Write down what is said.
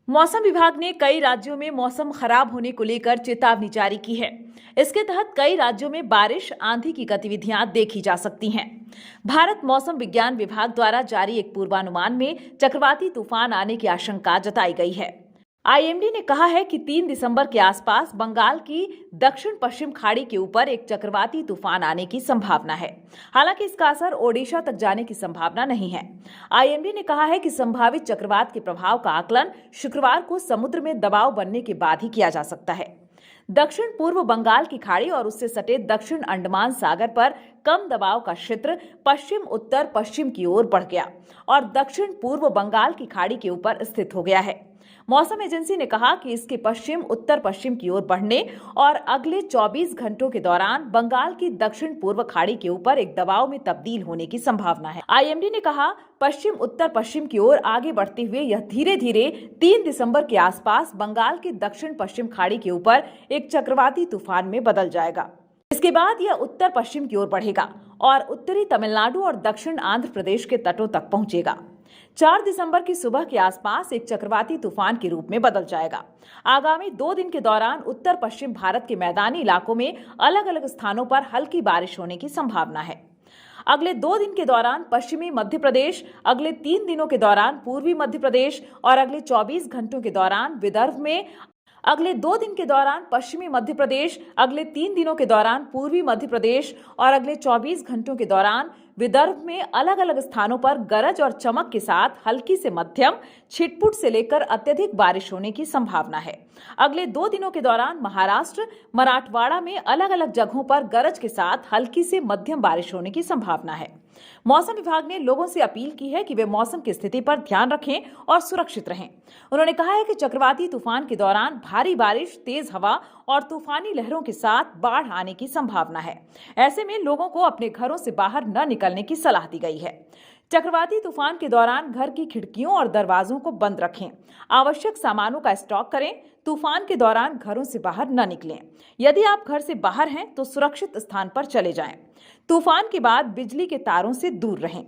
मौसम विभाग ने कई राज्यों में मौसम खराब होने को लेकर चेतावनी जारी की है। इसके तहत कई राज्यों में बारिश, आंधी की गतिविधियां देखी जा सकती हैं। भारत मौसम विज्ञान विभाग द्वारा जारी एक पूर्वानुमान में चक्रवाती तूफान आने की आशंका जताई गई है। आईएमडी ने कहा है कि 3 दिसंबर के आसपास बंगाल की दक्षिण पश्चिम खाड़ी के ऊपर एक चक्रवाती तूफान आने की संभावना है। हालांकि इसका असर ओडिशा तक जाने की संभावना नहीं है। आईएमडी ने कहा है कि संभावित चक्रवात के प्रभाव का आकलन शुक्रवार को समुद्र में दबाव बनने के बाद ही किया जा सकता है। दक्षिण पूर्व बंगाल की खाड़ी और उससे सटे दक्षिण अंडमान सागर पर कम दबाव का क्षेत्र पश्चिम उत्तर पश्चिम की ओर बढ़ गया और दक्षिण पूर्व बंगाल की खाड़ी के ऊपर स्थित हो गया है। मौसम एजेंसी ने कहा कि इसके पश्चिम उत्तर पश्चिम की ओर बढ़ने और अगले 24 घंटों के दौरान बंगाल की दक्षिण पूर्व खाड़ी के ऊपर एक दबाव में तब्दील होने की संभावना है। आईएमडी ने कहा, पश्चिम उत्तर पश्चिम की ओर आगे बढ़ते हुए यह धीरे धीरे 3 दिसंबर के आसपास बंगाल की दक्षिण पश्चिम खाड़ी के ऊपर एक चक्रवाती तूफान में बदल जाएगा। इसके बाद यह उत्तर पश्चिम की ओर बढ़ेगा और उत्तरी तमिलनाडु और दक्षिण आंध्र प्रदेश के तटों तक पहुंचेगा। 4 दिसंबर की सुबह के आसपास एक चक्रवाती तूफान के रूप में बदल जाएगा। आगामी 2 दिन के दौरान उत्तर पश्चिम भारत के मैदानी इलाकों में अलग अलग स्थानों पर हल्की बारिश होने की संभावना है। अगले 2 दिन के दौरान पश्चिमी मध्य प्रदेश, अगले 3 दिनों के दौरान पूर्वी मध्य प्रदेश और अगले 24 घंटों के दौरान विदर्भ में, अगले 2 दिन के दौरान पश्चिमी मध्य प्रदेश, अगले 3 दिनों के दौरान पूर्वी मध्य प्रदेश और अगले 24 घंटों के दौरान विदर्भ में अलग अलग स्थानों पर गरज और चमक के साथ हल्की से मध्यम, छिटपुट से लेकर अत्यधिक बारिश होने की संभावना है। अगले 2 दिनों के दौरान महाराष्ट्र, मराठवाड़ा में अलग अलग जगहों पर गरज के साथ हल्की से मध्यम बारिश होने की संभावना है। मौसम विभाग ने लोगों से अपील की है कि वे मौसम की स्थिति पर ध्यान रखें और सुरक्षित रहें। उन्होंने कहा है कि चक्रवाती तूफान के दौरान भारी बारिश, तेज हवा और तूफानी लहरों के साथ बाढ़ आने की संभावना है। ऐसे में लोगों को अपने घरों से बाहर न निकलने की सलाह दी गई है। चक्रवाती तूफान के दौरान घर की खिड़कियों और दरवाजों को बंद रखें। आवश्यक सामानों का स्टॉक करें। तूफान के दौरान घरों से बाहर न निकलें। यदि आप घर से बाहर हैं तो सुरक्षित स्थान पर चले जाएं। तूफान के बाद बिजली के तारों से दूर रहें।